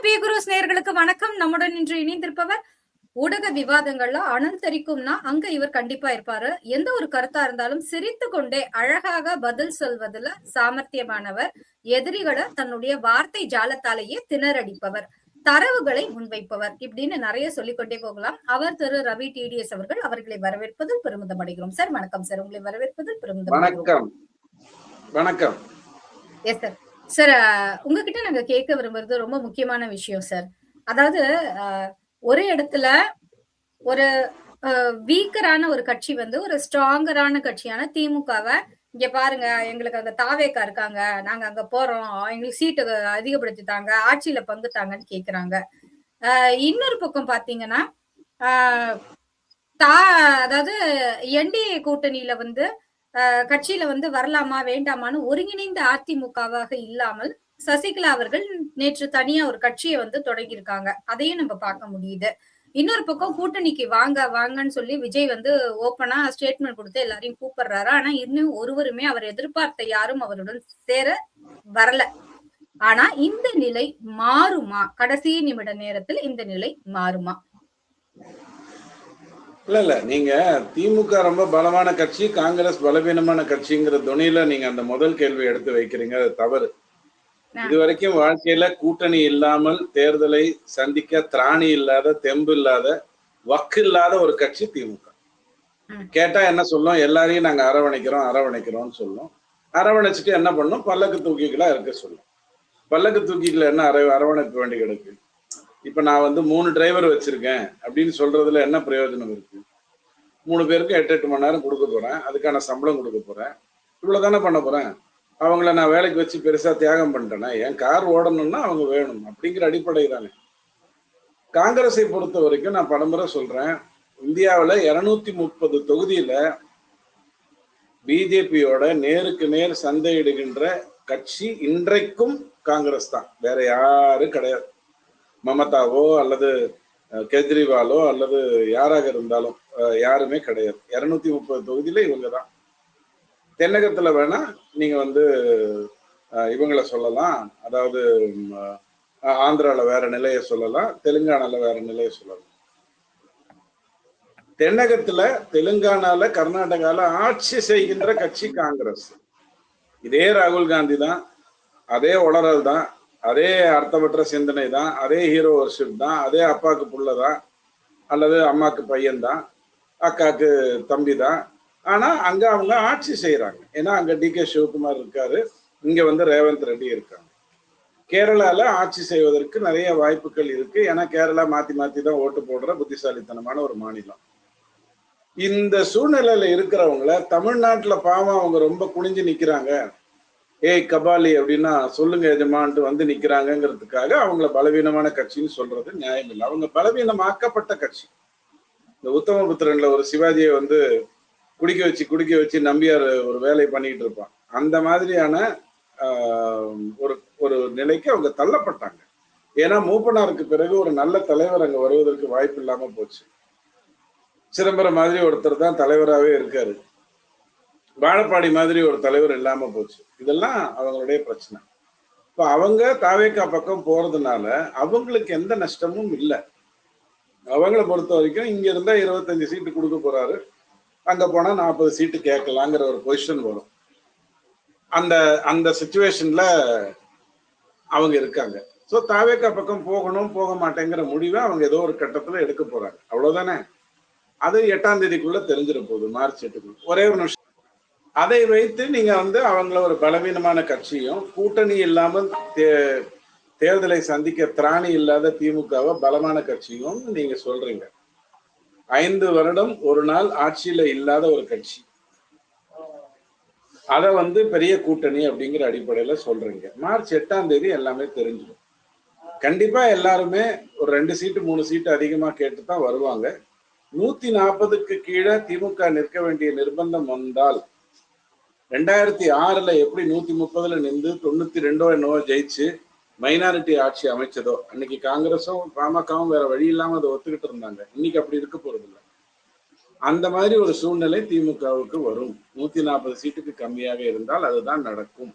RV குருஸ் நேயர்களுக்கு வணக்கம். நம்முடன் இன்று இணைந்திருப்பவர் ஊடக விவாதங்கள்ல அனல் தெரிக்கும்னா அங்க இவர் கண்டிப்பா இருப்பாரு. எந்த ஒரு கருத்தா இருந்தாலும் சிரித்து கொண்டே அழகாக பதில் சொல்வதில் சாமர்த்தியமானவர். எதிரிகளை தன்னுடைய வார்த்தை ஜாலத்தாலேயே திணறடிப்பவர், தரவுகளை முன்வைப்பவர், இப்படின்னு நிறைய சொல்லிக்கொண்டே போகலாம். அவர் திரு ரவி டிடிஎஸ் அவர்கள். அவர்களை வரவேற்பதில் பெருமிதம் அடைகிறோம். சார் வணக்கம் சார். உங்களை வரவேற்பதில் பெருமிதம். வணக்கம். வணக்கம். Yes sir. சார், உங்ககிட்ட நாங்க கேட்க விரும்புறது ரொம்ப முக்கியமான விஷயம் சார். அதாவது ஒரு இடத்துல ஒரு வீக்கரான ஒரு கட்சி வந்து ஒரு ஸ்ட்ராங்கரான கட்சியான திமுகவை இங்க பாருங்க, எங்களுக்கு அங்க தாவேக்கா இருக்காங்க, நாங்க அங்க போறோம், எங்களுக்கு சீட்டு அதிகப்படுத்தி தாங்க, ஆட்சியில பங்கு தாங்கன்னு கேக்குறாங்க. இன்னொரு பக்கம் பாத்தீங்கன்னா அதாவது என்டிஏ கூட்டணியில வந்து கட்சியில வந்து வரலாமா வேண்டாமான்னு ஒருங்கிணைந்த அதிமுகவாக இல்லாமல் சசிகலா அவர்கள் நேற்று தனியா ஒரு கட்சியை வந்து தொடங்கியிருக்காங்க. அதையும் நம்ம பார்க்க முடியுது. இன்னொரு பக்கம் கூட்டணிக்கு வாங்க வாங்கன்னு சொல்லி விஜய் வந்து ஓப்பனா ஸ்டேட்மெண்ட் கொடுத்து எல்லாரையும் கூப்பிடுறாரு. ஆனா இன்னும் ஒருவருமே அவர் எதிர்பார்த்த யாரும் அவருடன் சேர வரல. ஆனா இந்த நிலை மாறுமா? கடைசி நிமிட நேரத்தில் இந்த நிலை மாறுமா? இல்ல நீங்க திமுக ரொம்ப பலமான கட்சி, காங்கிரஸ் பலவீனமான கட்சிங்கிற துணையில நீங்க அந்த முதல் கேள்வி எடுத்து வைக்கிறீங்க. அது தவறு. இதுவரைக்கும் வாழ்க்கையில கூட்டணி இல்லாமல் தேர்தலை சந்திக்க திராணி இல்லாத, தெம்பு இல்லாத, வக்கு இல்லாத ஒரு கட்சி திமுக. கேட்டா என்ன சொல்லும்? எல்லாரையும் நாங்க அரவணைக்கிறோம்னு சொல்லும். அரவணைச்சிட்டு என்ன பண்ணும்? பல்லக்கு தூக்கிகளா இருக்க சொல்லும். பல்லக்கு தூக்கிகளை என்ன அரவணைக்க வேண்டி கிடக்கு? இப்ப நான் வந்து 3 டிரைவர் வச்சிருக்கேன் அப்படின்னு சொல்றதுல என்ன பிரயோஜனம் இருக்கு? 3 பேருக்கு 8 மணி நேரம் கொடுக்க போறேன், அதுக்கான சம்பளம் கொடுக்க போறேன், இவ்வளவுதானே பண்ண போறேன். அவங்கள நான் வேலைக்கு வச்சு பெருசா தியாகம் பண்ணிட்டேன்னா என் கார் ஓடணும்னா அவங்க வேணும் அப்படிங்கிற அடிப்படை தானே. காங்கிரஸை பொறுத்த வரைக்கும் நான் பலமுறை சொல்றேன், இந்தியாவில் 230 தொகுதியில பிஜேபியோட நேருக்கு நேர் சந்தையிடுகின்ற கட்சி இன்றைக்கும் காங்கிரஸ் தான், வேற யாரும் கிடையாது. மமதாவோ அல்லது கெஜ்ரிவாலோ அல்லது யாராக இருந்தாலும் யாருமே கிடையாது. 230 தொகுதியில இவங்க தான். தென்னகத்துல வேணா நீங்க வந்து இவங்களை சொல்லலாம், அதாவது ஆந்திரால வேற நிலையை சொல்லலாம், தெலுங்கானால வேற நிலையை சொல்லலாம். தென்னகத்துல தெலுங்கானால கர்நாடகால ஆட்சி செய்கின்ற கட்சி காங்கிரஸ். இதே ராகுல் காந்தி தான், அதே உளறல் தான், அதே அர்த்தமற்ற சிந்தனை தான், அதே ஹீரோ வர்ஷிப் தான், அதே அப்பாவுக்கு புள்ளதான் அல்லது அம்மாவுக்கு பையன் தான், அக்காவுக்கு தம்பி தான். ஆனா அங்க அவங்க ஆட்சி செய்யறாங்க. ஏன்னா அங்க டிகே சிவகுமார் இருக்காரு, இங்க வந்து ரேவந்த் ரெட்டி இருக்காங்க. கேரளால ஆட்சி செய்வதற்கு நிறைய வாய்ப்புகள் இருக்கு. ஏன்னா கேரளா மாத்தி மாத்தி தான் ஓட்டு போடுற புத்திசாலித்தனமான ஒரு மாநிலம். இந்த சூழ்நிலையில இருக்கிறவங்கள தமிழ்நாட்டுல பாவம் அவங்க ரொம்ப குனிஞ்சு நிக்கிறாங்க, ஏய் கபாலி அப்படின்னா சொல்லுங்க எஜமான்ட்டு வந்து நிக்கிறாங்கிறதுக்காக அவங்கள பலவீனமான கட்சின்னு சொல்றது நியாயம் இல்லை. அவங்க பலவீனமாக்கப்பட்ட கட்சி. இந்த உத்தமபுத்திரன்ல ஒரு சிவாஜியை வந்து குடிக்க வச்சு நம்பியார் ஒரு வேலையை பண்ணிட்டு இருப்பான். அந்த மாதிரியான ஒரு ஒரு நிலைக்கு அவங்க தள்ளப்பட்டாங்க. ஏன்னா மூப்பனாருக்கு பிறகு ஒரு நல்ல தலைவர் அங்க வருவதற்கு வாய்ப்பு இல்லாம போச்சு. சிதம்பரம் மாதிரி ஒருத்தர் தான் தலைவராகவே இருக்காரு, வாழப்பாடி மாதிரி ஒரு தலைவர் இல்லாம போச்சு. இதெல்லாம் அவங்களுடைய பிரச்சனை. இப்ப அவங்க தாவேக்கா பக்கம் போறதுனால அவங்களுக்கு எந்த நஷ்டமும் இல்லை. அவங்கள பொறுத்த வரைக்கும் இங்க இருந்தா 25 சீட்டு கொடுக்க போறாரு, அங்க போனா 40 சீட்டு கேட்கலாங்கிற ஒரு பொசிஷன் வரும். அந்த அந்த சிச்சுவேஷன்ல அவங்க இருக்காங்க. ஸோ தாவேக்கா பக்கம் போகணும் போக மாட்டேங்கிற முடிவை அவங்க ஏதோ ஒரு கட்டத்துல எடுக்க போறாங்க, அவ்வளவுதானே. அது 8ஆம் தேதிக்குள்ள தெரிஞ்சிட போகுது, மார்ச் 8க்குள்ள. ஒரே ஒரு நிமிஷம். அதை வைத்து நீங்க வந்து அவங்கள ஒரு பலவீனமான கட்சியும், கூட்டணி இல்லாமல் தேர்தலை சந்திக்க திராணி இல்லாத திமுகவை பலமான கட்சியும் நீங்க சொல்றீங்க. 5 வருடம் ஒரு நாள் ஆட்சியில இல்லாத ஒரு கட்சி, அதை வந்து பெரிய கூட்டணி அப்படிங்கிற அடிப்படையில சொல்றீங்க. மார்ச் 8ஆம் தேதி எல்லாமே தெரிஞ்சிடும். கண்டிப்பா எல்லாருமே ஒரு 2 சீட்டு 3 சீட்டு அதிகமா கேட்டுதான் வருவாங்க. 140க்கு கீழே திமுக நிற்க வேண்டிய நிர்பந்தம் வந்தால் 2006ல எப்படி 130ல நின்று 92 என்னவோ ஜெயிச்சு மைனாரிட்டி ஆட்சி அமைச்சதோ, அன்னைக்கு காங்கிரஸும் பாமகவும் வேற வழி இல்லாம அதை ஒத்துக்கிட்டு இருந்தாங்க. இன்னைக்கு அப்படி இருக்க போறது இல்லை. அந்த மாதிரி ஒரு சூழ்நிலை திமுகவுக்கு வரும். 140 சீட்டுக்கு கம்மியாக இருந்தால் அதுதான் நடக்கும்.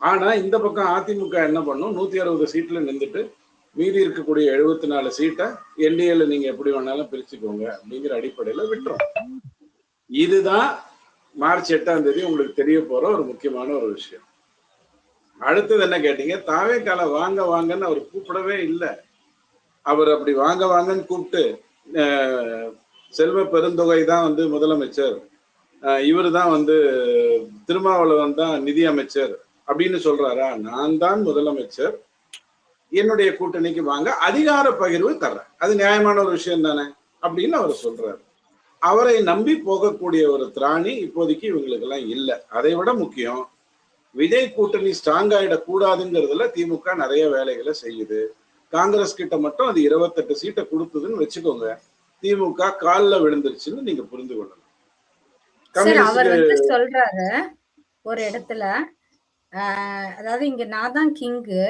ஆனா இந்த பக்கம் அதிமுக என்ன பண்ணும், 160 சீட்ல நின்றுட்டு மீதி இருக்கக்கூடிய 74 சீட்டை என்டிஏல நீங்க எப்படி வேணாலும் பிரிச்சுக்கோங்க அப்படிங்கிற அடிப்படையில விட்டுரும். இதுதான் மார்ச் 8ஆம் தேதி உங்களுக்கு தெரிய போற ஒரு முக்கியமான ஒரு விஷயம். அடுத்தது என்ன கேட்டீங்க, தாவேக்கால வாங்க வாங்கன்னு அவர் கூப்பிடவே இல்லை. அவர் அப்படி வாங்க வாங்கன்னு கூப்பிட்டு செல்வ பெருந்தொகை தான் வந்து முதலமைச்சர், இவர் தான் வந்து திருமாவளவன் தான் நிதி அமைச்சர் அப்படின்னு சொல்றாரா? நான் தான் முதலமைச்சர், என்னுடைய கூட்டணிக்கு வாங்க, அதிகார பகிர்வு தர்றேன், அது நியாயமான ஒரு விஷயம் தானே அப்படின்னு அவர் சொல்றாரு. அவரை நம்பி போகக்கூடிய ஒரு திராணி இப்போதைக்கு இவங்களுக்கு எல்லாம் இல்லை. அதை விட முக்கியம், விஜய் கூட்டணி ஸ்ட்ராங் ஆயிடக்கூடாதுங்கிறதுல திமுக நிறைய வேலைகளை செய்யுது. காங்கிரஸ் கிட்ட மட்டும் அது 28 சீட்டை கொடுத்ததுன்னு வச்சுக்கோங்க, திமுக காலில் விழுந்துருச்சுன்னு நீங்க புரிந்து கொள்ளலாம். அவர் வந்து சொல்றாரு ஒரு இடத்துல, அதாவது இங்க நான் தான் கிங்கு,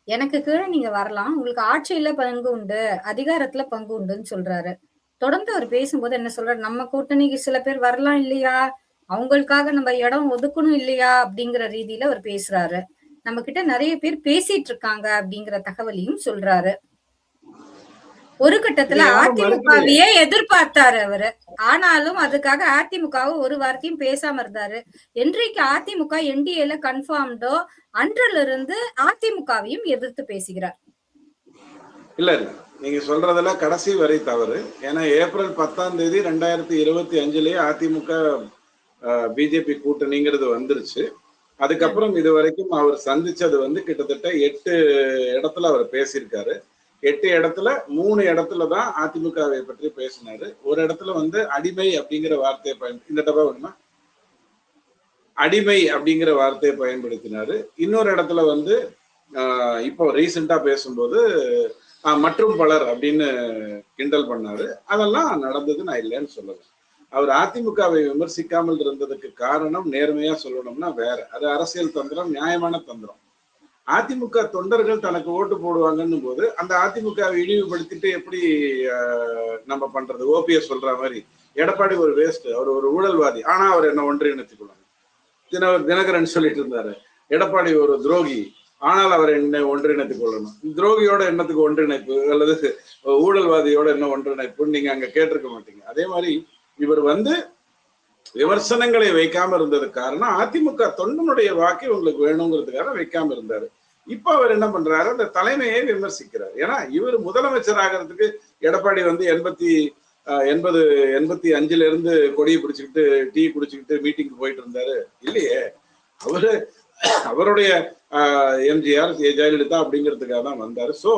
எனக்கு கீழே நீங்க வரலாம், உங்களுக்கு ஆட்சியில பங்கு உண்டு, அதிகாரத்துல பங்கு உண்டுன்னு சொல்றாரு. தொடர்ந்து அவர் பேசும்போது என்ன சொல்றாரு, நம்ம கூட்டணிக்கு சில பேர் வரலாம் இல்லையா, அவங்களுக்காக நம்ம இடம் ஒதுக்கணும் இல்லையா அப்படிங்கிற ரீதியில அவர் பேசுறாரு. நம்ம கிட்ட நிறைய பேர் பேசிட்டு இருக்காங்க அப்படிங்கிற தகவலையும் சொல்றாரு. ஒரு கட்டத்துல அதிமுகவையே எதிர்பார்த்தாரு அவரு, ஆனாலும் அதுக்காக அதிமுகவை ஒரு வார்த்தையும் பேசாம இருந்தாரு. என்றைக்கு அதிமுக என்டிஏல கன்ஃபார்ம்டோ அன்றிலிருந்து இருந்து அதிமுகவையும் எதிர்த்து பேசுகிறார். இல்ல இல்ல, நீங்க சொல்றதுல கடைசி வரை தவறு. ஏன்னா ஏப்ரல் 10ஆம் தேதி 2025லயே அதிமுக பிஜேபி கூட்டணிங்கிறது வந்துருச்சு. அதுக்கப்புறம் இது வரைக்கும் அவர் சந்திச்சது வந்து கிட்டத்தட்ட 8 இடத்துல அவர் பேசியிருக்காரு. 8 இடத்துல 3 இடத்துல தான் அதிமுகவை பற்றி பேசினாரு. ஒரு இடத்துல வந்து அடிமை அப்படிங்கிற வார்த்தையை இந்த டப்பா வேணுமா, அடிமை அப்படிங்கிற வார்த்தையை பயன்படுத்தினாரு. இன்னொரு இடத்துல வந்து இப்போ ரீசெண்டா பேசும்போது மற்றும் பலர் அப்படின்னு கிண்டல் பண்ணாரு. அதெல்லாம் நடந்தது, நான் இல்லைன்னு சொல்லல. அவர் அதிமுகவை விமர்சிக்காமல் இருந்ததுக்கு காரணம் நேர்மையா சொல்லணும்னா வேற, அது அரசியல் தந்திரம், நியாயமான தந்திரம். அதிமுக தொண்டர்கள் தனக்கு ஓட்டு போடுவாங்கன்னு போது அந்த அதிமுகவை இழிவுபடுத்திட்டு எப்படி நம்ம பண்றது? ஓபிஎஸ் சொல்ற மாதிரி எடப்பாடி ஒரு வேஸ்ட், அவர் ஒரு ஊழல்வாதி, ஆனா அவர் என்ன ஒன்றிணைத்துக்கொள்ளாங்க. தினகரன் சொல்லிட்டு இருந்தாரு, எடப்பாடி ஒரு துரோகி, ஆனால் அவர் என்ன ஒன்றிணைத்துக் கொள்ளணும். துரோகியோட எண்ணத்துக்கு ஒன்றிணைப்பு அல்லது ஊழல்வாதியோட என்ன ஒன்றிணைப்புன்னு நீங்க அங்க கேட்டிருக்க மாட்டீங்க. அதே மாதிரி இவர் வந்து விமர்சனங்களை வைக்காம இருந்ததுக்கு காரணம் அதிமுக தொண்டனுடைய வாக்கு உங்களுக்கு வேணுங்கிறதுக்காக வைக்காம இருந்தாரு. இப்ப அவர் என்ன பண்றாரு, அந்த தலைமையை விமர்சிக்கிறார். ஏன்னா இவர் முதலமைச்சர் ஆகிறதுக்கு எடப்பாடி வந்து 85ல இருந்து கொடியை பிடிச்சுக்கிட்டு டீ குடிச்சுக்கிட்டு மீட்டிங் போயிட்டு இருந்தாரு இல்லையே. அவருடைய எம்ஜிஆர் ஜெயலலிதா அப்படிங்கிறதுக்காக தான் வந்தாரு. சோ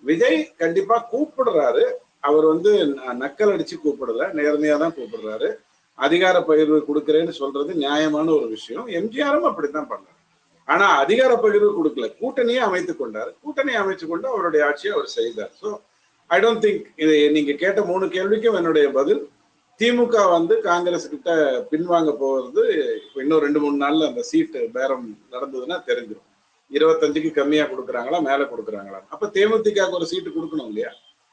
விஜய் கண்டிப்பா கூப்பிடுறாரு. அவர் வந்து நக்கல் அடிச்சு கூப்பிடல, நேர்மையா தான் கூப்பிடுறாரு. அதிகார பகிர்வு கொடுக்கிறேன்னு சொல்றது நியாயமான ஒரு விஷயம். எம்ஜிஆரும் அப்படித்தான் பண்ணாரு. ஆனா அதிகார பகிர்வு கொடுக்கல, கூட்டணியே அமைத்துக் கொண்டாரு. கூட்டணியை அமைச்சு கொண்டு அவருடைய ஆட்சியை அவர் செய்தார். ஸோ ஐ டோன்ட் திங்க் இது நீங்க கேட்ட 3 கேள்விக்கும் என்னுடைய பதில், திமுக வந்து காங்கிரஸ் கிட்ட பின்வாங்க போகிறது இன்னும் 2-3 நாள்ல அந்த சீட்டு பேரம் நடந்ததுன்னா தெரிஞ்சிடும். 25க்கு கம்மியா கொடுக்குறாங்களா மேல கொடுக்குறாங்களா. அப்ப தேமுதிக ஒரு சீட்டு கொடுக்கணும் இல்லையா?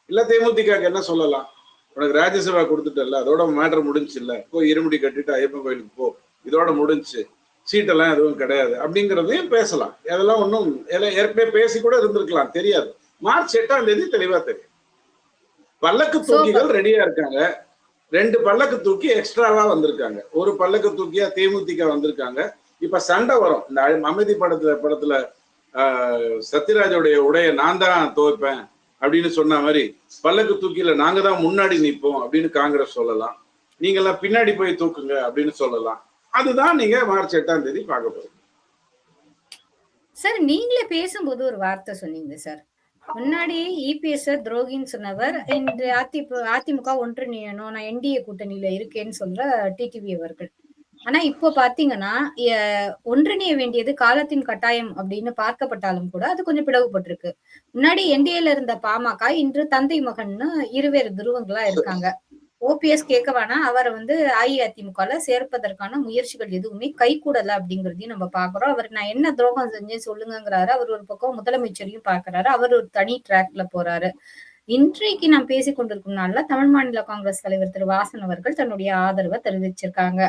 இல்ல தேமுதிக என்ன சொல்லலாம், உனக்கு ராஜ்யசபா கொடுத்துட்டல, அதோட மேட்டர் முடிஞ்சு இல்ல, போய் இருமுடி கட்டிட்டு ஐயப்பன் கோயிலுக்கு போ, இதோட முடிஞ்சு, சீட்டெல்லாம் எதுவும் கிடையாது அப்படிங்கிறதையும் பேசலாம். அதெல்லாம் ஒன்றும் ஏற்கனவே பேசி கூட இருந்திருக்கலாம், தெரியாது. மார்ச் 8ஆம் தேதி தெளிவா தெரியும். பல்லக்கு தூக்கிகள் ரெடியா இருக்காங்க. 2 பல்லக்கு தூக்கி எக்ஸ்ட்ராவா வந்திருக்காங்க. ஒரு பல்லக்கு தூக்கியா தேமுதிக வந்திருக்காங்க. இப்ப சண்டை வரும். இந்த அமைதி படத்துல சத்யராஜோடைய உடைய நான் தான் துவைப்பேன் அப்படின்னு சொன்ன மாதிரி பல்லக்கு தூக்கில நாங்க தான் முன்னாடி நிற்போம் அப்படின்னு காங்கிரஸ் சொல்லலாம். நீங்க எல்லாம் பின்னாடி போய் தூக்குங்க அப்படின்னு சொல்லலாம். அதுதான் நீங்க மார்ச் 8ஆம் தேதி பார்க்க போறீங்க. சார் நீங்களே பேசும்போது ஒரு வார்த்தை சொன்னீங்க சார், முன்னாடி இபிஎஸ் துரோகின்னு சொன்னவர் இன்று அதிமுக ஒன்றிணையணும், நான் என்டிஏ கூட்டணியில இருக்கேன்னு சொல்ற டிடிவி அவர்கள். ஆனா இப்போ பாத்தீங்கன்னா ஒன்றிணைய வேண்டியது காலத்தின் கட்டாயம் அப்படின்னு பார்க்கப்பட்டாலும் கூட அது கொஞ்சம் பிளவுபட்டிருக்கு. முன்னாடி என்டிஏல இருந்த பாமக இன்று தந்தை மகன்னு இருவேறு துருவங்களா இருக்காங்க. ஓபிஎஸ் கேட்க வேணா, அவரை வந்து அஇஅதிமுகல சேர்ப்பதற்கான முயற்சிகள் எதுவுமே கை கூடல அப்படிங்கிறதையும் நம்ம பாக்குறோம். அவர் நான் என்ன துரோகம் செஞ்சேன் சொல்லுங்கிறாரு. அவர் ஒரு பக்கம் முதலமைச்சரையும் பாக்குறாரு, அவர் ஒரு தனி ட்ராக்ல போறாரு. இன்றைக்கு நாம் பேசிக் கொண்டிருக்கும் நாள்ல தமிழ் மாநில காங்கிரஸ் தலைவர் திரு வாசன் அவர்கள் தன்னுடைய ஆதரவை தெரிவிச்சிருக்காங்க.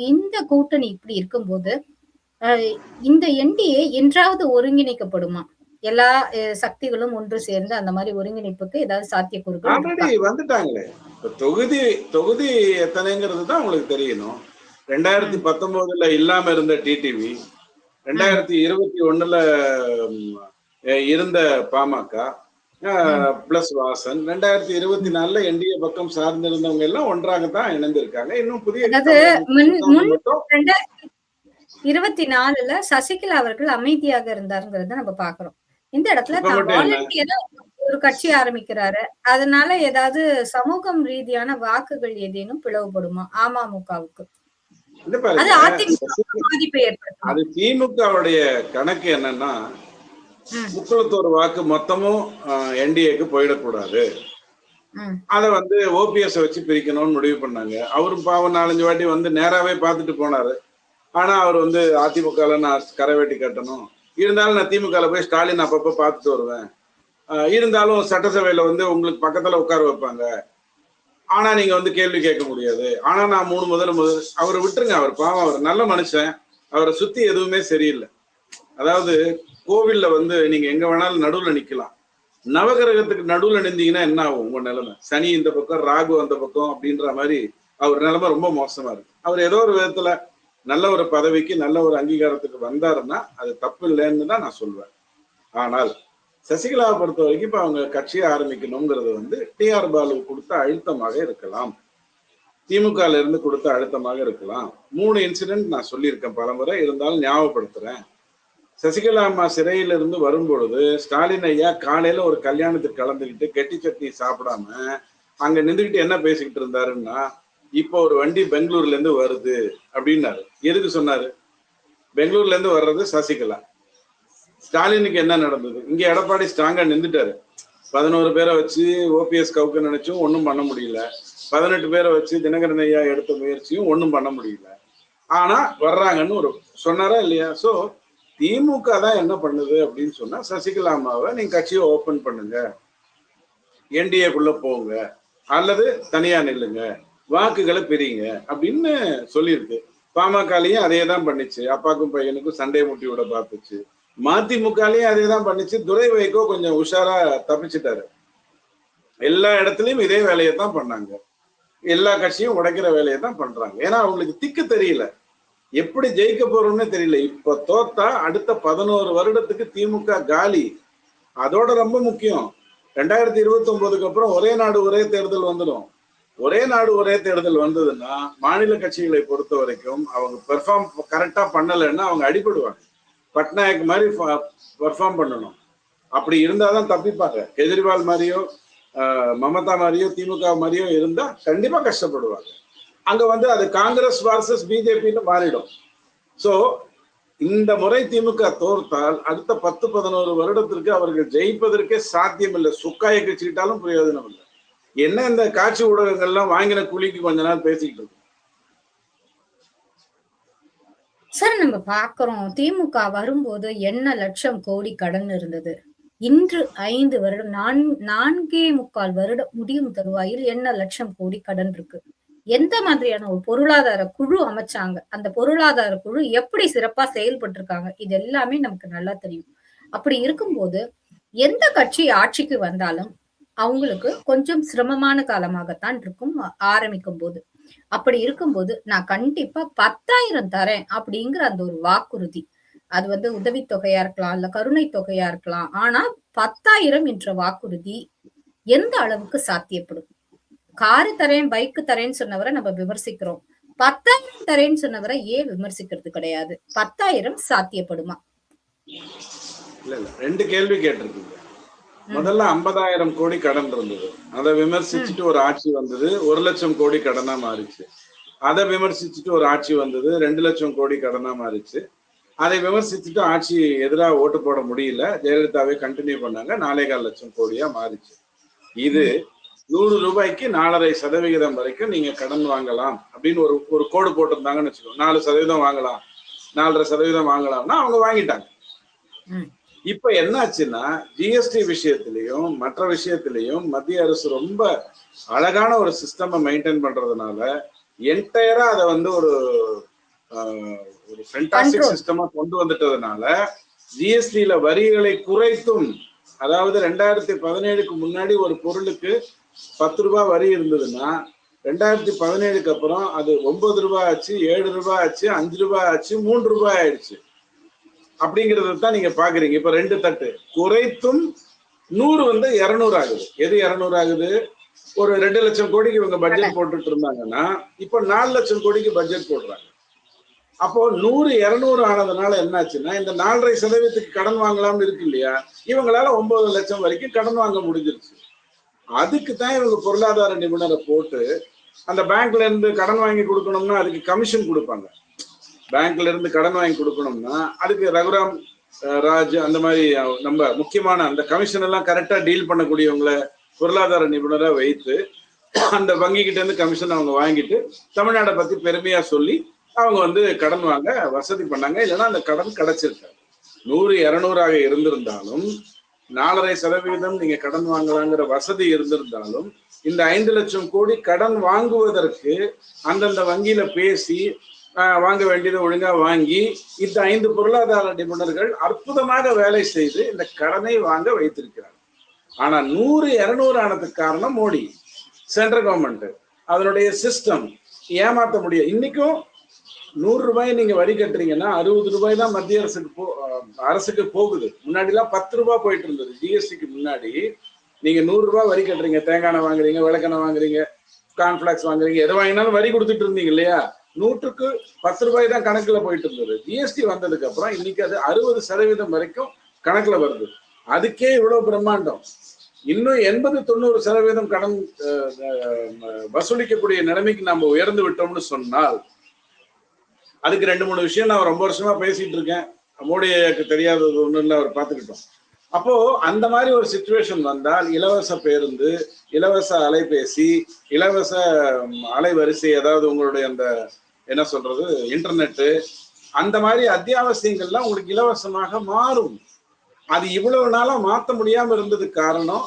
இந்த கூட்டணி இப்படி இருக்கும்போது இந்த என்டிஏ என்றாவது ஒருங்கிணைக்கப்படுமா? எல்லா சக்திகளும் ஒன்று சேர்ந்து அந்த மாதிரி ஒருங்கிணைப்புக்கு ஏதாவது சாத்தியக்கூறுகள் ஆல்ரெடி இருக்கா? வந்துட்டாங்களே. இப்ப தொகுதி தொகுதி எத்தனைங்கிறது தான் உங்களுக்கு தெரியணும். 2019ல இல்லாம இருந்த டிடிவி, 2021ல இருந்த பாமக பிளஸ் வாசன், 2024ல என்டிஏ பக்கம் சார்ந்திருந்தவங்க எல்லாம் ஒன்றாக தான் இணைந்திருக்காங்க. இன்னும் புதிய மட்டும் 2024ல சசிகலா அவர்கள் அமைதியாக இருந்தாருங்கிறத நம்ம பாக்குறோம். இந்த இடத்துல வாலண்டியரா ஒரு கட்சி ஆரம்பிக்கிறாரு. அதனால ஏதாவது சமூகம் ரீதியான வாக்குகள் ஏதேனும் பிளவுபடுமா அமமுகவுக்கு? அது திமுகவுடைய கணக்கு என்னன்னா, முக்குளத்தோர் வாக்கு மொத்தமும் என்டிஏக்கு போயிடக்கூடாது. அத வந்து ஓபிஎஸ் வச்சு பிரிக்கணும்னு முடிவு பண்ணாங்க. அவரும் பாவம் 4-5 வாட்டி வந்து நேராவே பார்த்துட்டு போனாரு. ஆனா அவர் வந்து அதிமுக நான் கரைவேட்டி கட்டணும், இருந்தாலும் நான் திமுக போய் ஸ்டாலின் அப்பப்ப பார்த்துட்டு வருவேன், இருந்தாலும் சட்டசபையில வந்து உங்களுக்கு பக்கத்துல உட்கார வைப்பாங்க, ஆனா நீங்க வந்து கேள்வி கேட்க முடியாது, ஆனா நான் 3 முதல் அவரை விட்டுருங்க, அவர் பாவம், அவர் நல்ல மனுஷன், அவரை சுத்தி எதுவுமே சரியில்லை. அதாவது கோவில்ல வந்து நீங்க எங்க வேணாலும் நடுவுல நிக்கலாம், நவகிரகத்துக்கு நடுவுல நின்றீங்கன்னா என்ன ஆகும் உங்க நிலைமை? சனி இந்த பக்கம், ராகு அந்த பக்கம் அப்படின்ற மாதிரி அவர் நிலைமை ரொம்ப மோசமா இருக்கு. அவர் ஏதோ ஒரு விதத்துல நல்ல ஒரு பதவிக்கு நல்ல ஒரு அங்கீகாரத்துக்கு வந்தாருன்னா அது தப்பு இல்லைன்னு தான் நான் சொல்வேன். ஆனால் சசிகலாவை பொறுத்த வரைக்கும் இப்ப அவங்க கட்சியை ஆரம்பிக்கணுங்கிறது வந்து டிஆர் பாலு கொடுத்த அழுத்தமாக இருக்கலாம், திமுக இருந்து கொடுத்த அழுத்தமாக இருக்கலாம். 3 இன்சிடென்ட் நான் சொல்லியிருக்கேன் பலமுறை, இருந்தாலும் ஞாபகப்படுத்துறேன். சசிகலா அம்மா சிறையில இருந்து வரும்பொழுது ஸ்டாலின் ஐயா காலையில ஒரு கல்யாணத்துக்கு கலந்துக்கிட்டு கெட்டி சட்னி சாப்பிடாம அங்க நின்றுகிட்டு என்ன பேசிக்கிட்டு இருந்தாருன்னா, இப்போ ஒரு வண்டி பெங்களூர்ல இருந்து வருது அப்படின்னாரு. எதுக்கு சொன்னாரு? பெங்களூர்ல இருந்து வர்றது சசிகலா. ஸ்டாலினுக்கு என்ன நடந்தது? இங்க எடப்பாடி ஸ்ட்ராங்கா நின்றுட்டாரு. 11 பேரை வச்சு ஓபிஎஸ் கவுக்க நினைச்சும் ஒன்றும் பண்ண முடியல, 18 பேரை வச்சு தினகரன் ஐயா எடுத்த முயற்சியும் ஒன்றும் பண்ண முடியல. ஆனா வர்றாங்கன்னு ஒரு சொன்னாரா இல்லையா? சோ திமுக தான் என்ன பண்ணுது அப்படின்னு சொன்னா, சசிகலா அம்மாவை நீங்க கட்சியை ஓபன் பண்ணுங்க, என்டிஏக்குள்ள போங்க, அல்லது தனியா நில்லுங்க, வாக்குகளை பிரிங்க அப்படின்னு சொல்லியிருக்கு. பாமகலையும் அதே தான் பண்ணிச்சு, அப்பாக்கும் பையனுக்கும் சண்டை முட்டி விட பார்த்துச்சு. மதிமுகலையும் அதே தான் பண்ணிச்சு. துரை வைகோ கொஞ்சம் உஷாரா தப்பிச்சுட்டாரு. எல்லா இடத்துலயும் இதே வேலையை தான் பண்ணாங்க, எல்லா கட்சியும் உடைக்கிற வேலையை தான் பண்றாங்க. ஏன்னா அவங்களுக்கு திக்கு தெரியல, எப்படி ஜெயிக்க போறோம்னு தெரியல. இப்ப தோத்தா அடுத்த 11 வருடத்துக்கு திமுக காலி. அதோட ரொம்ப முக்கியம், 2029க்கு அப்புறம் ஒரே நாடு ஒரே தேர்தல் வந்துடும். ஒரே நாடு ஒரே தேர்தல் வந்ததுன்னா மாநில கட்சிகளை பொறுத்த வரைக்கும் அவங்க பெர்ஃபார்ம் கரெக்டா பண்ணலைன்னா அவங்க அடிபடுவாங்க. பட்நாயக் மாதிரி பெர்ஃபார்ம் பண்ணணும். அப்படி இருந்தாதான் தப்பிப்பாங்க. கெஜ்ரிவால் மாதிரியோ மமதா மாதிரியோ திமுக மாதிரியோ இருந்தா கண்டிப்பா கஷ்டப்படுவாங்க. அங்க வந்து அது காங்கிரஸ் வர்சஸ் பிஜேபின்னு மாறிடும். சோ இந்த முறை திமுக தோற்றால் அடுத்த 10-11 வருடத்திற்கு அவர்கள் ஜெயிப்பதற்கே சாத்தியம் இல்லை. சுக்காயை கட்சிக்கிட்டாலும் பிரயோஜனம் இல்லை. என்ன இந்த காட்சி ஊடகங்கள்லாம் வாங்கின கூலிக்கு கொஞ்ச நாள் பேசிக்கிட்டு இருக்கு. சார் நம்ம பாக்குறோம், திமுக வரும்போது என்ன லட்சம் கோடி கடன் இருந்தது. இன்று 5 வருடம் 4.25 வருடம் முடியும் தருவாயில் என்ன லட்சம் கோடி கடன் இருக்கு. எந்த மாதிரியான ஒரு பொருளாதார குழு அமைச்சாங்க, அந்த பொருளாதார குழு எப்படி சிறப்பா செயல்பட்டு இருக்காங்க, இது எல்லாமே நமக்கு நல்லா தெரியும். அப்படி இருக்கும்போது எந்த கட்சி ஆட்சிக்கு வந்தாலும் அவங்களுக்கு கொஞ்சம் சிரமமான காலமாகத்தான் இருக்கும் ஆரம்பிக்கும் போது. அப்படி இருக்கும்போது நான் கண்டிப்பா 10,000 தரேன் அப்படிங்கிற அந்த ஒரு வாக்குறுதி, அது வந்து உதவித்தொகையா இருக்கலாம், இல்ல கருணை தொகையா இருக்கலாம். ஆனா 10,000 என்ற வாக்குறுதி எந்த அளவுக்கு சாத்தியப்படும்? காரு தரேன், பைக்கு தரேன்னு சொன்னவரை நம்ம விமர்சிக்கிறோம். 10,000 தரேன்னு சொன்னவரை ஏன் விமர்சிக்கிறது கிடையாது? 10,000 சாத்தியப்படுமா? இல்ல 2 கேள்வி கேட்டிருக்கீங்க. முதல்ல 50,000 கோடி கடன் இருந்தது, அதை விமர்சிச்சுட்டு ஒரு ஆட்சி வந்தது, 1 லட்சம் கோடி கடனா மாறிச்சு. அதை விமர்சிச்சுட்டு ஒரு ஆட்சி வந்தது, 2 லட்சம் கோடி கடனா மாறிச்சு. அதை விமர்சிச்சுட்டு ஆட்சி எதிராக ஓட்டு போட முடியல, ஜெயலலிதாவே கண்டினியூ பண்ணாங்க, 4.25 லட்சம் கோடியா மாறிச்சு. இது 100 ரூபாய்க்கு 4.5% வரைக்கும் நீங்க கடன் வாங்கலாம் அப்படின்னு ஒரு கோடு போட்டிருந்தாங்கன்னு வச்சுக்கோங்க. 4% வாங்கலாம், 4.5% வாங்கலாம்னா அவங்க வாங்கிட்டாங்க. இப்ப என்ன ஆச்சுன்னா, ஜிஎஸ்டி விஷயத்திலையும் மற்ற விஷயத்திலையும் மத்திய அரசு ரொம்ப அழகான ஒரு சிஸ்டம் மெயின்டைன் பண்றதுனால என்டையரா அதை வந்து ஒரு ஒரு ஃபென்டாஸ்டிக் சிஸ்டமா கொண்டு வந்துட்டதுனால ஜிஎஸ்டியில வரிகளை குறைத்தும், அதாவது 2017க்கு முன்னாடி ஒரு பொருளுக்கு 10 ரூபாய் வரி இருந்ததுன்னா 2017க்கு அப்புறம் அது 9 ரூபாய் ஆச்சு, 7 ரூபாய் ஆச்சு, 5 ரூபாய் ஆச்சு, 3 ரூபாய் ஆயிடுச்சு. அப்படிங்கறத தான் நீங்க பாக்குறீங்க. இப்ப 2 தட்டு குறைத்தும் 100 வந்து 200 ஆகுது. எது 200 ஆகுது? ஒரு 2 லட்சம் கோடிக்கு இவங்க பட்ஜெட் போட்டுட்டு இருந்தாங்கன்னா இப்ப 4 லட்சம் கோடிக்கு பட்ஜெட் போடுறாங்க. அப்போ 100 200 ஆனதுனால என்னாச்சுன்னா இந்த 4.5% கடன் வாங்கலாம்னு இருக்கு இல்லையா, இவங்களால 9 லட்சம் வரைக்கும் கடன் வாங்க முடிஞ்சிருச்சு. அதுக்கு தான் இவங்க பொருளாதார நிபுணரை போட்டு அந்த பேங்க்ல இருந்து கடன் வாங்கி கொடுக்கணும்னா அதுக்கு கமிஷன் கொடுப்பாங்க. பேங்க்ல இருந்து கடன் வாங்கி கொடுக்கணும்னா அதுக்கு ரகுராம் ராஜ் அந்த மாதிரி நம்ம முக்கியமான அந்த கமிஷன் எல்லாம் கரெக்டா டீல் பண்ணக்கூடியவங்களை பொருளாதார நிபுணரை வைத்து அந்த வங்கி கிட்ட இருந்து கமிஷன் அவங்க வாங்கிட்டு தமிழ்நாட்டை பத்தி பெருமையா சொல்லி அவங்க வந்து கடன் வாங்க வசதி பண்ணாங்க. இல்லைன்னா அந்த கடன் கிடைச்சிருக்காரு. 100 200 இருந்திருந்தாலும் 4.5% நீங்க கடன் வாங்கலாங்கிற வசதி இருந்திருந்தாலும் இந்த 5 லட்சம் கோடி கடன் வாங்குவதற்கு அந்தந்த வங்கியில பேசி வாங்க வேண்டியதை ஒழுங்கா வாங்கி இந்த 5 பொருளாதார நிபுணர்கள் அற்புதமாக வேலை செய்து இந்த கடனை வாங்க வைத்திருக்கிறார். ஆனா 100 200 ஆனதுக்கு காரணம் மோடி, சென்ட்ரல் கவர்மெண்ட், அதனுடைய சிஸ்டம் ஏமாத்த முடியும். இன்னைக்கும் 100 ரூபாய் நீங்க வரி கட்டுறீங்கன்னா 60 ரூபாய் தான் மத்திய அரசுக்கு போகுது. முன்னாடி எல்லாம் 10 ரூபாய் போயிட்டு இருந்தது. ஜிஎஸ்டிக்கு முன்னாடி நீங்க 100 ரூபாய் வரி கட்டுறீங்க, தேங்காய் எண்ணெய் வாங்குறீங்க, விளக்கெண்ணெய் வாங்குறீங்க, கார்ன்ஃபிளாக்ஸ் வாங்குறீங்க, எதை வாங்கினாலும் வரி கொடுத்துட்டு இருந்தீங்க இல்லையா. 100க்கு 10 ரூபாய் தான் கணக்குல போயிட்டு இருந்தது. ஜிஎஸ்டி வந்ததுக்கு அப்புறம் இன்னைக்கு அது 60% வரைக்கும் கணக்குல வருது. அதுக்கே இவ்வளவு பிரம்மாண்டம். இன்னும் 80-90% கடன் வசூலிக்கக்கூடிய நிலைமைக்கு நம்ம உயர்ந்து விட்டோம்னு சொன்னால் அதுக்கு 2-3 விஷயம் நான் ரொம்ப வருஷமா பேசிட்டு இருக்கேன். மோடிக்கு தெரியாதது ஒண்ணு இல்லை, அவர் பார்த்துக்கிட்டோம். அப்போ அந்த மாதிரி ஒரு சிச்சுவேஷன் வந்தால் இலவச பேருந்து, இலவச அலைபேசி, இலவச அலைவரிசை, அதாவது உங்களுடைய அந்த என்ன சொல்றது இன்டர்நெட்டு, அந்த மாதிரி அத்தியாவசியங்கள்லாம் உங்களுக்கு இலவசமாக மாறும். அது இவ்வளவு நாளா மாற்ற முடியாம இருந்ததுக்கு காரணம்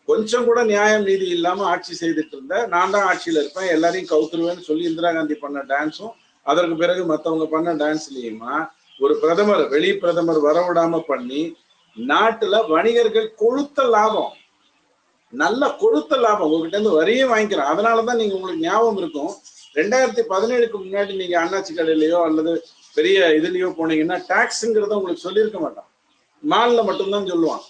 கொஞ்சம் கூட நியாயம் நீதி இல்லாம ஆட்சி செய்துட்டு இருந்த, நான் தான் ஆட்சியில இருப்பேன் எல்லாரையும் கவுத்துருவேன்னு சொல்லி இந்திரா காந்தி பண்ண டான்ஸும் அதற்கு பிறகு மற்றவங்க பண்ண டான்ஸ்லயுமா ஒரு பிரதமர், வெளி பிரதமர் வரவிடாம பண்ணி நாட்டுல வணிகர்கள் கொழுத்த லாபம், நல்ல கொழுத்த லாபம் உங்ககிட்ட இருந்து வரியும் வாங்கிக்கிறோம். அதனாலதான் நீங்க உங்களுக்கு ஞாபகம் இருக்கும் 2017க்கு முன்னாடி நீங்க அண்ணாச்சி கடையிலயோ அல்லது பெரிய இதுலயோ போனீங்கன்னா டாக்ஸுங்கிறத உங்களுக்கு சொல்லியிருக்க மாட்டான். மால்ல மட்டும்தான் சொல்லுவான்.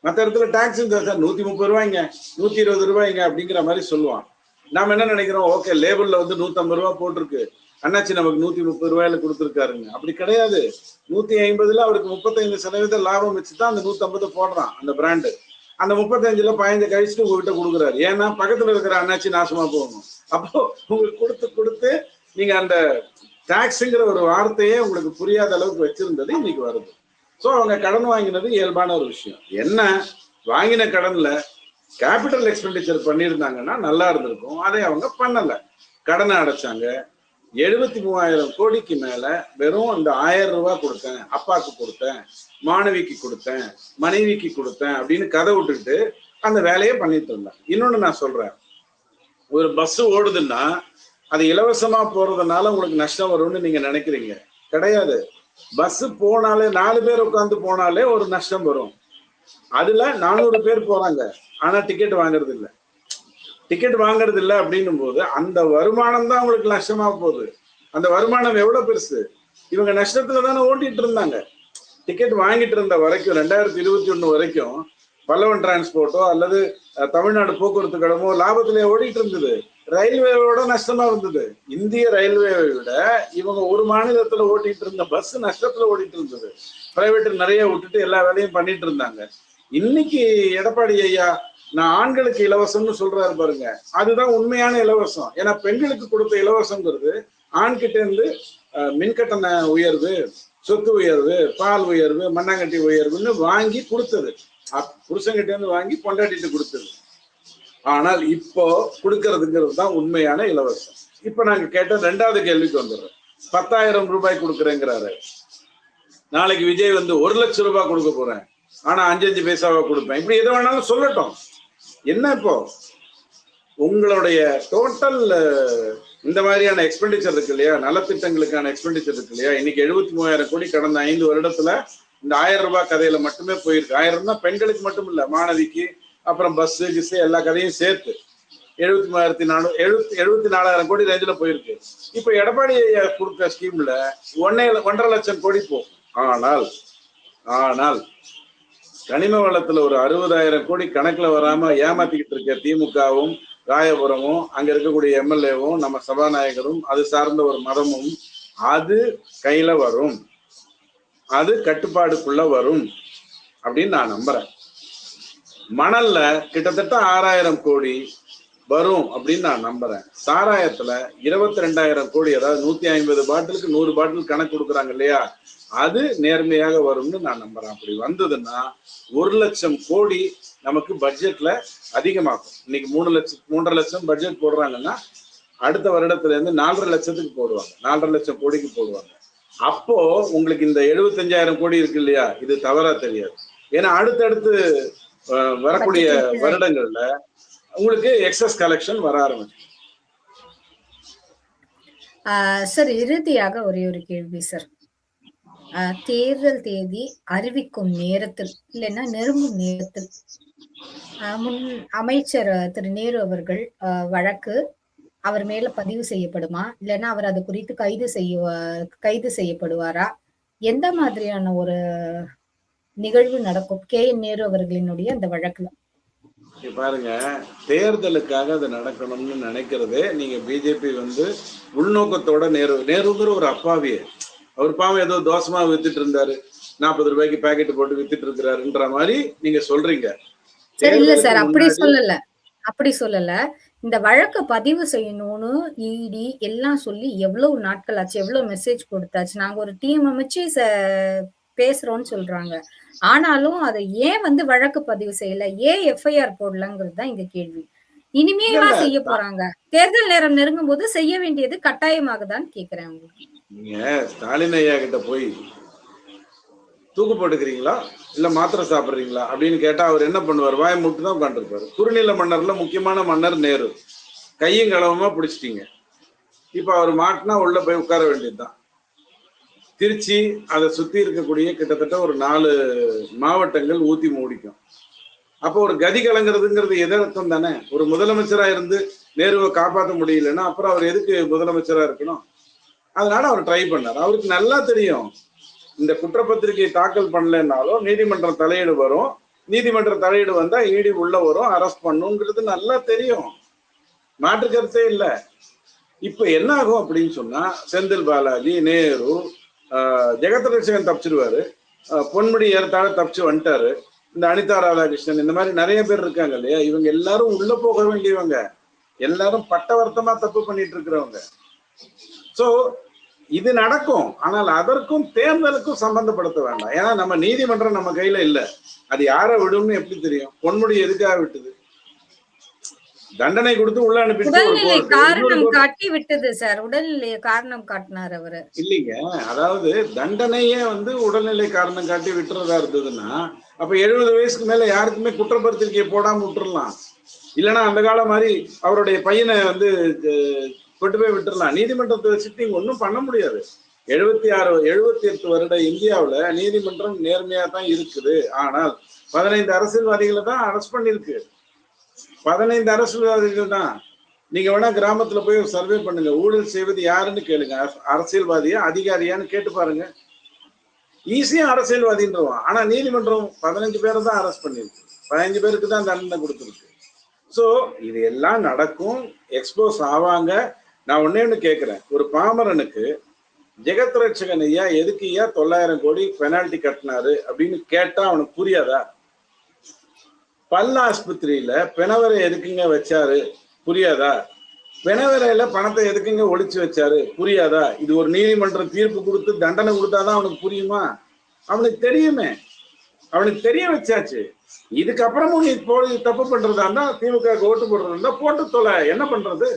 மற்ற இடத்துல டாக்ஸ் 130 ரூபாய்ங்க, 120 ரூபாய்ங்க அப்படிங்கிற மாதிரி சொல்லுவான். நாம என்ன நினைக்கிறோம், ஓகே லேபிள்ல வந்து 150 ரூபாய் போட்டிருக்கு, அண்ணாச்சி நமக்கு 130 ரூபாயில கொடுத்துருக்காருங்க. அப்படி கிடையாது. 150ல அவருக்கு 35% லாபம் வச்சுதான் அந்த 150 போடுறான் அந்த பிராண்டு. அந்த 35ல 15 கழிச்சுட்டு உங்ககிட்ட கொடுக்குறாரு. ஏன்னா பக்கத்துல இருக்கிற அண்ணாச்சி நாசமா போகணும். அப்போ உங்களுக்கு கொடுத்து நீங்க அந்த டாக்ஸுங்கிற ஒரு வார்த்தையே உங்களுக்கு புரியாத அளவுக்கு வச்சிருந்தது இன்னைக்கு வருது. ஸோ அவங்க கடன் வாங்கினது இயல்பான ஒரு விஷயம். என்ன வாங்கின கடன்ல கேபிட்டல் எக்ஸ்பெண்டிச்சர் பண்ணியிருந்தாங்கன்னா நல்லா இருந்திருக்கும். அதை அவங்க பண்ணல, கடனை அடைச்சாங்க. 73,000 கோடிக்கு மேல வெறும் அந்த 1000 ரூபாய் கொடுத்தேன், அப்பாவுக்கு கொடுத்தேன், மாணவிக்கு கொடுத்தேன், மனைவிக்கு கொடுத்தேன் அப்படின்னு கதை விட்டுக்கிட்டு அந்த வேலையை பண்ணிட்டு இருந்தாங்க. இன்னொன்னு நான் சொல்றேன், ஒரு பஸ் ஓடுதுன்னா அது இலவசமா போறதுனால உங்களுக்கு நஷ்டம் வரும்னு நீங்க நினைக்கிறீங்க. கிடையாது. பஸ் போனாலே 4 பேர் உட்காந்து போனாலே ஒரு நஷ்டம் வரும். அதுல 400 பேர் போறாங்க, ஆனா டிக்கெட் வாங்குறது இல்லை. டிக்கெட் வாங்குறது இல்லை அப்படின்னும் போது அந்த வருமானம் தான் உங்களுக்கு நஷ்டமா போகுது. அந்த வருமானம் எவ்வளவு பெருசு. இவங்க நஷ்டத்துல தானே ஓட்டிட்டு இருந்தாங்க. டிக்கெட் வாங்கிட்டு இருந்த வரைக்கும் 2021 வரைக்கும் பல்லவன் டிரான்ஸ்போர்ட்டோ அல்லது தமிழ்நாடு போக்குவரத்து கழகமோ லாபத்திலே ஓடிட்டு இருந்தது. ரயில்வேவோட நஷ்டமா இருந்தது. இந்திய ரயில்வேவை விட இவங்க ஒரு மாநிலத்துல ஓட்டிட்டு இருந்த பஸ் நஷ்டத்துல ஓடிட்டு இருந்தது. பிரைவேட் நிறைய விட்டுட்டு எல்லா வேலையும் பண்ணிட்டு இருந்தாங்க. இன்னைக்கு எடப்பாடி ஐயா நான் ஆண்களுக்கு இலவசம்னு சொல்றாரு பாருங்க, அதுதான் உண்மையான இலவசம். ஏன்னா பெண்களுக்கு கொடுத்த இலவசங்கிறது ஆண்கிட்ட இருந்து மின்கட்டண உயர்வு, சொத்து உயர்வு, பால் உயர்வு, மண்ணாங்கட்டி உயர்வுன்னு வாங்கி கொடுத்தது. புருஷங்கிட்ட இருந்து வாங்கி பொண்டாட்டிட்டு கொடுத்தது. ஆனால் இப்போ கொடுக்கறதுங்கிறது தான் உண்மையான இலவசம். இப்ப நாங்க கேட்ட 2வது கேள்விக்கு வந்துடுறோம். 10,000 ரூபாய் கொடுக்குறேங்கிறாரு. நாளைக்கு விஜய் வந்து 1 லட்சம் ரூபாய் கொடுக்க போறேன், ஆனா 5 பைசாவா கொடுப்பேன், இப்படி எதை வேணாலும் சொல்லட்டும். என்ன இப்போ உங்களுடைய டோட்டல் இந்த மாதிரியான எக்ஸ்பெண்டிச்சர் இருக்கு இல்லையா, நலத்திட்டங்களுக்கான எக்ஸ்பெண்டிச்சர் இருக்கு இல்லையா, இன்னைக்கு 73,000 கோடி கடந்த 5 வருடத்துல இந்த 1000 ரூபாய் கதையில மட்டுமே போயிருக்கு. 1000 தான் பெண்களுக்கு மட்டும் இல்ல, மாணவிக்கு, அப்புறம் பஸ் கிஸ் எல்லா கதையும் சேர்த்து 74,000 கோடி ரேஞ்சில் போயிருக்கு. இப்ப எடப்பாடி கொடுத்த ஸ்கீம்ல 1.5 லட்சம் கோடி போகும். ஆனால் கனிம வளத்துல ஒரு 60,000 கோடி கணக்குல வராம ஏமாத்திக்கிட்டு இருக்க திமுகவும் ராயபுரமும் அங்க இருக்கக்கூடிய எம்எல்ஏவும் நம்ம சபாநாயகரும் அது சார்ந்த ஒரு மதமும் அது கையில வரும், அது கட்டுப்பாடுக்குள்ள வரும் அப்படின்னு நான் நம்புறேன். மணல்ல கிட்டத்தட்ட 6,000 கோடி வரும் அப்படின்னு நான் நம்புறேன். சாராயத்துல 22,000 கோடி, அதாவது 150 பாட்டிலுக்கு 100 பாட்டில் கணக்கு கொடுக்குறாங்க இல்லையா, அது நேர்மையாக வரும்னு நான் நம்புறேன். அப்படி வந்ததுன்னா 1 லட்சம் கோடி நமக்கு பட்ஜெட்ல அதிகமாகும். இன்னைக்கு 3.5 லட்சம் பட்ஜெட் போடுறாங்கன்னா அடுத்த வருடத்துல இருந்து 4.5 லட்சத்துக்கு போடுவாங்க, 4.5 லட்சம் கோடிக்கு போடுவாங்க. அப்போ உங்களுக்கு இந்த 75,000 கோடி இருக்கு இல்லையா, இது தவறா தெரியாது. ஏன்னா அடுத்தடுத்து வரக்கூடிய வருடங்கள்ல உங்களுக்கு எக்ஸஸ் கலெக்ஷன் வர ஆரம்பிச்சு. சார், இறுதியாக ஒரே ஒரு கேள்வி சார். தேர்தல் தேதி அறிவிக்கும் நேரத்தில் இல்லைன்னா நெருங்கும் நேரத்தில் முன் அமைச்சர் திரு நேரு அவர்கள் வழக்கு அவர் மேல பதிவு செய்யப்படுமா, இல்லைன்னா அவர் அது குறித்து கைது செய்யப்படுவாரா? எந்த மாதிரியான ஒரு நிகழ்வு நடக்கும் கே.என். நேரு அவர்களினுடைய அந்த வழக்குல? பாருங்க, தேர்தலுக்காக அது நடக்கணும்னு நினைக்கிறதே நீங்க பிஜேபி உள்நோக்கத்தோட நேருங்கிற ஒரு அப்பாவியே, அவர் பாவம் ஏதோ தோசமா வித்துட்டு இருந்தாரு, 40 ரூபாய்க்கு பாக்கெட் போட்டு வித்துட்டு இருக்கிறாருன்ற மாதிரி நீங்க சொல்றீங்க. இல்ல சார், அப்படி சொல்லல. இந்த வழக்கை பதிவு செய்யணும்னு இடி எல்லாம் சொல்லி எவ்வளவு நாட்கள் ஆச்சு, எவ்வளவு மெசேஜ் கொடுத்தாச்சு, நாங்க ஒரு டீம் அமைச்சு பேசுறோம்னு சொல்றாங்க. ஆனாலும் அதை ஏன் வழக்கு பதிவு செய்யல, ஏன் எஃப்ஐஆர் போடலங்கிறது தான் இந்த கேள்வி. இனிமேவா செய்ய போறாங்க? தேர்தல் நேரம் நெருங்கும் போது செய்ய வேண்டியது கட்டாயமாகதான் கேக்குறேன் உங்களுக்கு. நீங்க ஸ்டாலின் ஐயா கிட்ட போய் தூக்கு போட்டுக்கிறீங்களா இல்ல மாத்திரை சாப்பிடுறீங்களா அப்படின்னு கேட்டா அவர் என்ன பண்ணுவார்? வாய மூட்டு தான் உட்காந்துருப்பாரு. குறுநில மன்னர்ல முக்கியமான மன்னர் நேரு, கையும் களவுமா பிடிச்சிட்டீங்க. இப்ப அவர் மாட்டினா உள்ள போய் உட்கார வேண்டியதுதான். திருச்சி அதை சுத்தி இருக்கக்கூடிய கிட்டத்தட்ட ஒரு 4 மாவட்டங்கள் ஊத்தி மூடிக்கும். அப்போ ஒரு கதி கலங்கிறதுங்கிறது எதர்த்தம் தானே. ஒரு முதலமைச்சரா இருந்து நேருவை காப்பாற்ற முடியலன்னா அப்புறம் அவர் எதுக்கு முதலமைச்சரா இருக்கணும்? அதனால அவர் ட்ரை பண்ணார். அவருக்கு நல்லா தெரியும், இந்த குற்றப்பத்திரிகை தாக்கல் பண்ணலன்னாலும் நீதிமன்றம் தலையீடு வரும், நீதிமன்ற தலையீடு வந்தா இடி உள்ள வரும், அரெஸ்ட் பண்ணுங்கிறது நல்லா தெரியும், மாற்று கருத்தே இல்லை. இப்ப என்ன ஆகும் அப்படின்னு சொன்னா, செந்தில் பாலாஜி, நேரு, ஜெகத் ரட்சகன் தப்பிச்சிருவாரு, பொன்முடி ஏறத்தாழ தப்பிச்சு வந்துட்டாரு, இந்த அனிதா ராதாகிருஷ்ணன், இந்த மாதிரி நிறைய பேர் இருக்காங்க இல்லையா, இவங்க எல்லாரும் உள்ள போக வேண்டியவங்க, எல்லாரும் பட்டவர்த்தமா தப்பு பண்ணிட்டு இருக்கிறவங்க. சோ இது நடக்கும். ஆனால் அதற்கும் தேர்தலுக்கும் சம்பந்தப்படுத்த வேண்டாம். ஏன்னா நம்ம நீதிமன்றம் நம்ம கையில இல்ல, அது யாரை விடும்னு எப்படி தெரியும்? பொன்முடி எதுக்காக விட்டது? தண்டனை கொடுத்து உள்ள அனுப்பிட்டு காரணம் காட்டி விட்டது சார். உடல்நிலை காரணம் காட்டினார் அவரு. இல்லைங்க, அதாவது தண்டனையே உடல்நிலை காரணம் காட்டி விட்டுறதா இருந்ததுன்னா அப்ப 70 வயசுக்கு மேல யாருக்குமே குற்றப்பத்திரிகையை போடாம விட்டுறலாம். இல்லைன்னா அந்த காலம் மாதிரி அவருடைய பையனை கொண்டு போய் விட்டுறலாம். நீதிமன்றத்தை சிட்டிங் ஒன்றும் பண்ண முடியாது. 78 வருட இந்தியாவில் நீதிமன்றம் நேர்மையா தான் இருக்குது. ஆனால் 15 அரசியல்வாதிகளை தான் அரெஸ்ட் பண்ணிருக்கு. 15 அரசியல்வாதிகள் தான். நீங்க வேணா கிராமத்துல போய் சர்வே பண்ணுங்க, ஊழல் செய்வது யாருன்னு கேளுங்க, அரசியல்வாதியா அதிகாரியான்னு கேட்டு பாருங்க. ஈஸியா அரசியல்வாதின்றவான். ஆனா நீதிமன்றம் 15 பேரை தான் அரெஸ்ட் பண்ணிருக்கு, 15 பேருக்கு தான் தண்டனை கொடுத்துருக்கு. ஸோ இது எல்லாம் நடக்கும், எக்ஸ்போஸ் ஆவாங்க. நான் ஒன்னு கேட்கிறேன், ஒரு பாமரனுக்கு ஜெகத் ரட்சகன் ஐயா எதுக்கு ஐயா 900 கோடி பெனால்டி கட்டினாரு அப்படின்னு கேட்டா அவனுக்கு புரியாதா? பல் ஆஸ்பத்திரியில பெணவரை எதுக்குங்க வச்சாரு புரியாதா? பெணவரையில பணத்தை எதுக்குங்க ஒழிச்சு வச்சாரு புரியாதா? இது ஒரு நீதிமன்றம் தீர்ப்பு கொடுத்து தண்டனை கொடுத்தாதான் அவனுக்கு புரியுமா? அவனுக்கு தெரியுமே, அவனுக்கு தெரிய வச்சாச்சு. இதுக்கப்புறமும் நீ போய் தப்பு பண்றதா இருந்தா, திமுக ஓட்டு போடுறதா இருந்தா போட்டு தொலை, என்ன பண்றது?